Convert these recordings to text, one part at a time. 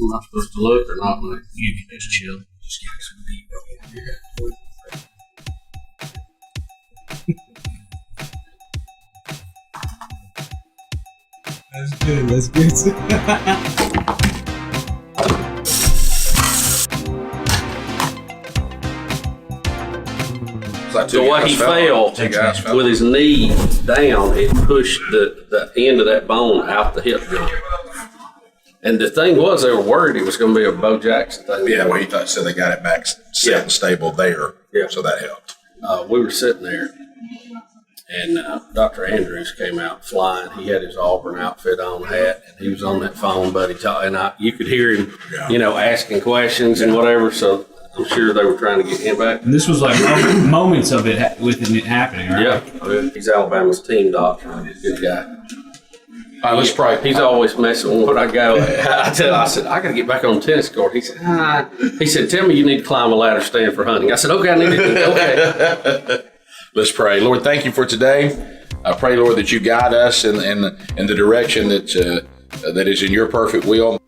Am I supposed to look or not? You can just chill. Just give me some beat. That's good. That's good. The way he fell with his knee down, it pushed the end of that bone out the hip joint. And the thing was, they were worried it was going to be a Bo Jackson thing. Yeah, well, he thought so. They got it back set and stable there. Yeah, so that helped. We were sitting there, and Dr. Andrews came out flying. He had his Auburn outfit on, hat, and he was on that phone, buddy. And you could hear him, asking questions and whatever. So I'm sure they were trying to get him back. And this was like moments of it with it happening, right? Yeah, he's Alabama's team doctor. Good guy. All right, let's pray. He's always messing with what I go. I said, I got to get back on the tennis court. He said, He said, tell me you need to climb a ladder stand for hunting. I said, okay, I need to. Okay. Let's pray. Lord, thank you for today. I pray, Lord, that you guide us in the direction that is in your perfect will.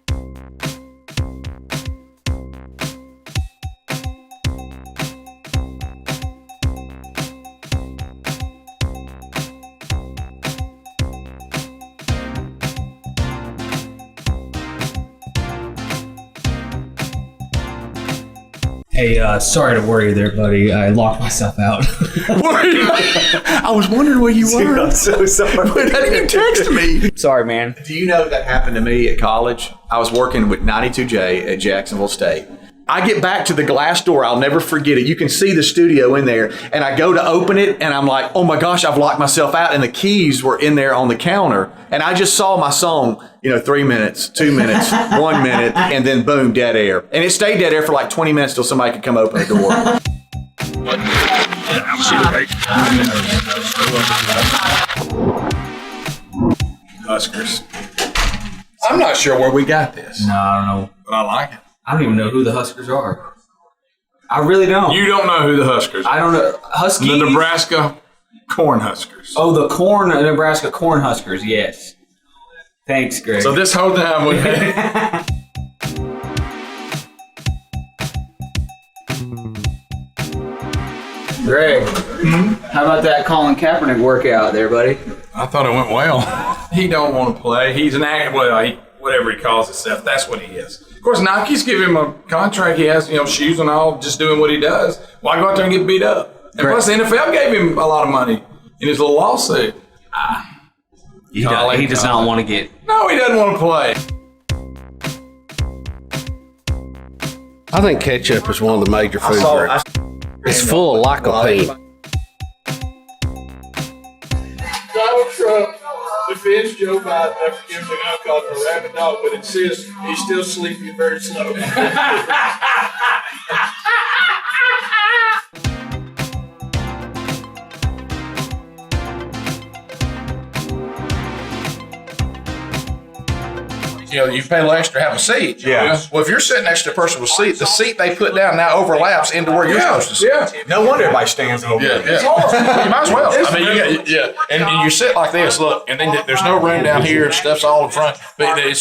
Hey, sorry to worry you there, buddy. I locked myself out. I was wondering where you were. I'm so sorry. Why didn't you text me? Sorry, man. Do you know that happened to me at college? I was working with 92J at Jacksonville State. I get back to the glass door. I'll never forget it. You can see the studio in there. And I go to open it, and I'm like, oh my gosh, I've locked myself out. And the keys were in there on the counter. And I just saw my song, 3 minutes, 2 minutes, 1 minute, and then boom, dead air. And it stayed dead air for like 20 minutes till somebody could come open the door. Huskers. I'm not sure where we got this. No, I don't know. But I like it. I don't even know who the Huskers are. I really don't. You don't know who the Huskers are. I don't know. Huskies? The Nebraska Cornhuskers. Oh, the Nebraska Cornhuskers, yes. Thanks, Greg. So this whole time we've had... Greg, how about that Colin Kaepernick workout there, buddy? I thought it went well. He don't want to play. He's an whatever he calls himself. That's what he is. Of course, Nike's giving him a contract. He has, shoes and all, just doing what he does. Why go out there and get beat up? And plus, the NFL gave him a lot of money in his little lawsuit. He does not want to get... No, he doesn't want to play. I think ketchup is one of the major food groups. It's full of lycopene. Donald Trump defends Joe Biden after giving him alcohol for a rabid dog, but insists he's still sleeping very slow. You pay a little extra to have a seat. Yeah. Well, if you're sitting next to a person with a seat, the seat they put down now overlaps into where you're supposed to sit. Yeah. No wonder everybody stands over there. Yeah. You might as well. And you sit like this, look, and then there's no room down here, stuff's all in front. But and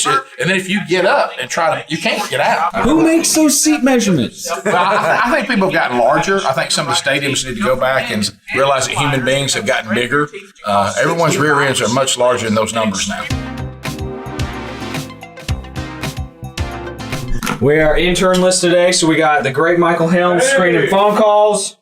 then if you get up and you can't get out. Who makes those seat measurements? Well, I think people have gotten larger. I think some of the stadiums need to go back and realize that human beings have gotten bigger. Everyone's rear ends are much larger than those numbers now. We are internless today, so we got the great Michael Helms screening phone calls.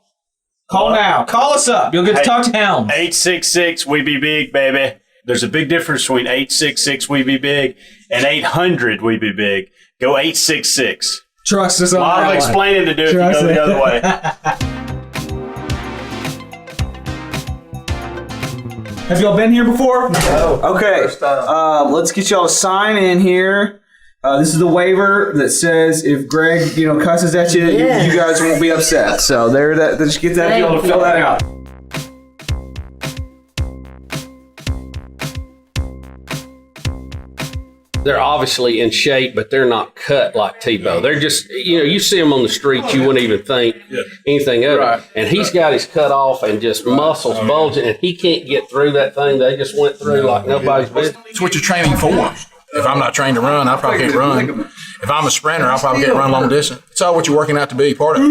Call now. Call us up. You'll get to talk to Helms. 866 We Be Big, baby. There's a big difference between 866 We Be Big and 800 We Be Big. Go 866. Trust us A on lot that of explaining to do if you go the other way. Have y'all been here before? No. Okay. Let's get y'all to sign in here. This is the waiver that says if Greg, cusses at you, you guys won't be upset. So just get that, y'all to fill that out. They're obviously in shape, but they're not cut like Tebow. They're just, you see them on the street, you wouldn't even think anything of it. And he's got his cut off and just muscles bulging, and he can't get through that thing they just went through like nobody's business. It's what you're training for. If I'm not trained to run, I probably can't run. If I'm a sprinter, I'll probably get run long distance. It's all what you're working out to be part of it.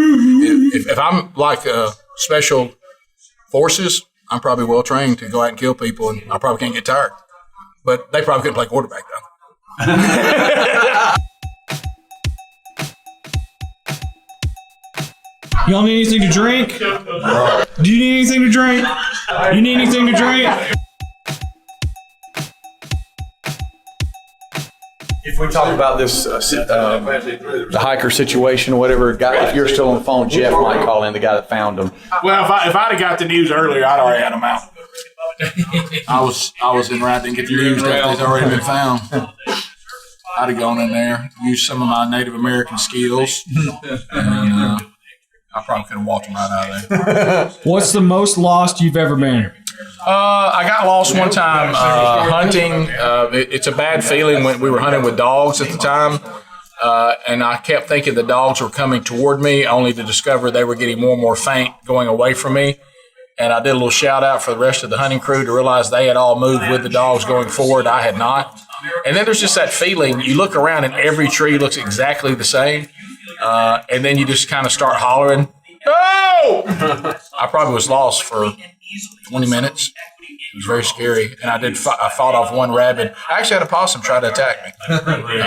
If I'm like special forces, I'm probably well trained to go out and kill people, and I probably can't get tired. But they probably couldn't play quarterback though. Y'all need anything to drink? Do you need anything to drink? You need anything to drink? If we talk about this, the hiker situation or whatever, if you're still on the phone, Jeff might call in, the guy that found him. Well, if I'd have got the news earlier, I'd already had them out. I was in right didn't get the news that they'd already been found. I'd have gone in there, used some of my Native American skills, and I probably could have walked them right out of there. What's the most lost you've ever been? I got lost one time hunting. It's a bad feeling when we were hunting with dogs at the time. And I kept thinking the dogs were coming toward me, only to discover they were getting more and more faint going away from me. And I did a little shout out for the rest of the hunting crew to realize they had all moved with the dogs going forward. I had not. And then there's just that feeling. You look around and every tree looks exactly the same. And then you just kind of start hollering, "Oh!" I probably was lost for 20 minutes. It was very scary. And I fought off one rabbit. I actually had a possum try to attack me. I remember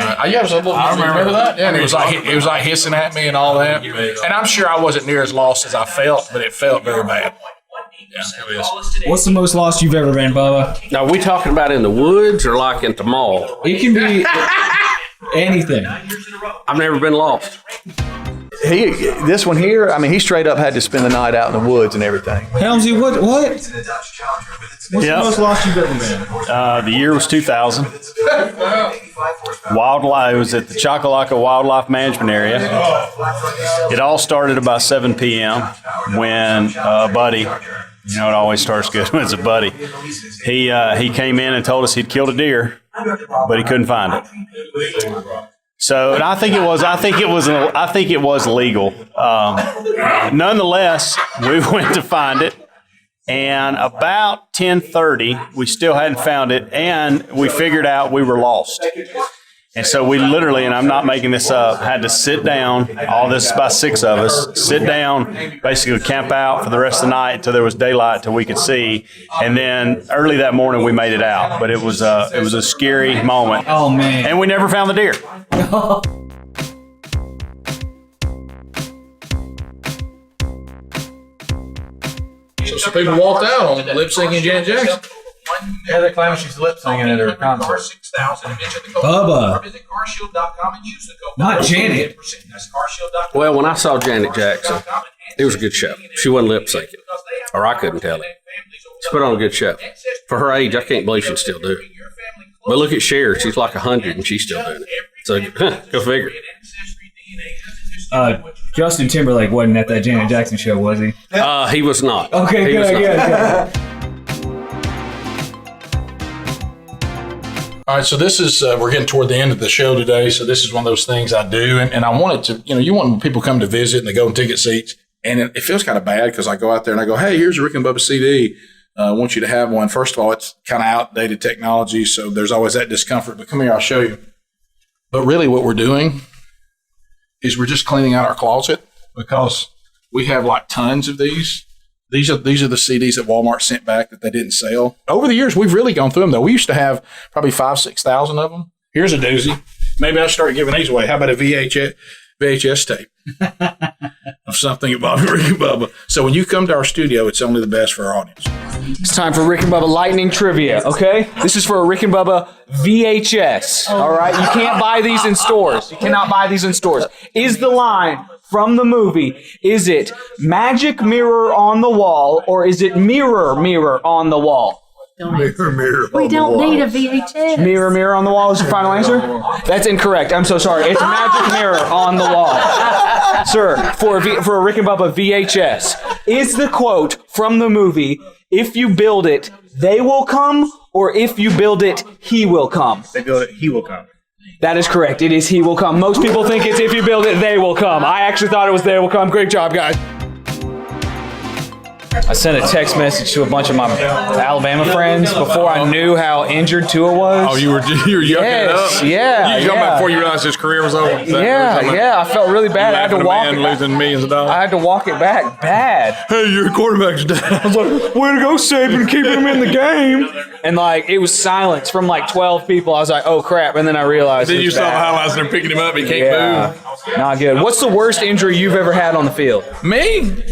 that. Yeah, and it was like hissing at me and all that. And I'm sure I wasn't near as lost as I felt, but it felt very bad. Yeah, it was. What's the most lost you've ever been, Bubba? Now, are we talking about in the woods or like at the mall? It can be anything. I've never been lost. This one here, I mean, he straight up had to spend the night out in the woods and everything. Helmsy, what? What's the most lost you've ever been? The year was 2000. Wildlife, it was at the Chakalaka Wildlife Management Area. It all started about 7 p.m. when a buddy, you know, it always starts good when it's a buddy. He came in and told us he'd killed a deer, but he couldn't find it. So, and I think it was legal. Nonetheless, we went to find it, and about 10:30, we still hadn't found it, and we figured out we were lost. And so we literally, and I'm not making this up, had to sit down. All this is about 6 of us. Sit down, basically camp out for the rest of the night until there was daylight, till we could see. And then early that morning we made it out. But it was a scary moment. Oh man! And we never found the deer. So some people walked out on lip syncing Janet Jackson. Yeah, they're claiming she's lip singing at her concert. Bubba. Not Janet. Well, when I saw Janet Jackson, it was a good show. She wasn't lip syncing, or I couldn't tell it. She put on a good show. For her age, I can't believe she'd still do it. But look at Cher. She's like 100 and she's still doing it. So, go figure. Justin Timberlake wasn't at that Janet Jackson show, was he? He was not. Okay, good. All right, so this is, we're getting toward the end of the show today, so this is one of those things I do, and I wanted to, you want people come to visit and they go on ticket seats, and it feels kind of bad because I go out there and I go, hey, here's a Rick and Bubba CD. I want you to have one. First of all, it's kind of outdated technology, so there's always that discomfort, but come here, I'll show you. But really what we're doing is we're just cleaning out our closet because we have like tons of these. These are the CDs that Walmart sent back that they didn't sell. Over the years, we've really gone through them, though. We used to have probably 5,000-6,000 of them. Here's a doozy. Maybe I'll start giving these away. How about a VHS tape of something about Rick and Bubba? So when you come to our studio, it's only the best for our audience. It's time for Rick and Bubba Lightning Trivia, okay? This is for a Rick and Bubba VHS, all right? You can't buy these in stores. You cannot buy these in stores. Is the line from the movie, is it magic mirror on the wall, or is it mirror on the wall? Mirror. We don't need a VHS. Mirror on the wall is your final answer? That's incorrect. I'm so sorry. It's magic mirror on the wall. Sir, for a Rick and Bubba VHS, is the quote from the movie, if you build it, they will come, or if you build it, he will come? They build it, he will come. That is correct. It is he will come. Most people think it's if you build it, they will come. I actually thought it was they will come. Great job, guys. I sent a text message to a bunch of my Alabama friends before I knew how injured Tua was. Oh, you were yucking it up? Yes, yeah, You talking yeah. about before you realized his career was over? Is that what you're Yeah, talking about? yeah. I felt really bad. I had to Laughing at a walk man it. losing millions of dollars. I had to walk it back bad. Hey, your quarterback's down. I was like, way to go, Saban, keeping him in the game. And like, it was silence from like 12 people. I was like, oh crap. And then I realized. Then it you was saw the bad. highlights and they're picking him up. He can't Yeah, not good. What's the worst injury you've ever had on the field? move. Me?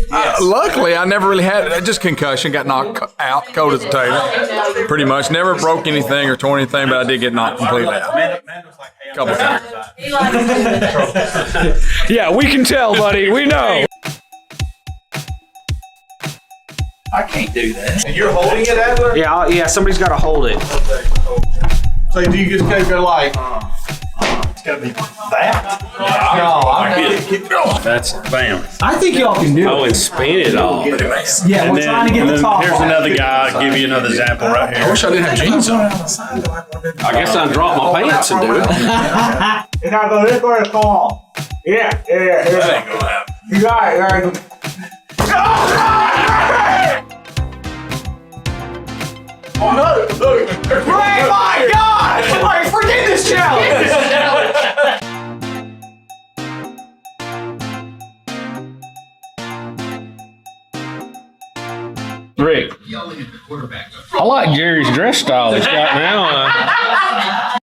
Luckily, I never really had just concussion. Got knocked out, cold as a tater. Pretty much. Never broke anything or tore anything, but I did get knocked completely out. A couple times. Yeah, we can tell, buddy. We know. I can't do that. And you're holding it, Adler? Yeah, somebody's got to hold it. So do you just go like? It's gotta be that. No, I'm That's bam. I think y'all can do Oh, and spin it all. Yeah, And then here's another guy. I'll give you another example right I here. wish I didn't have jeans on. I guess I drop my pants and do it. You gotta go this way to fall. Yeah. That ain't gonna happen. You got it. Oh my God! Somebody forget this challenge! Rick, I like Jerry's dress style he's got now.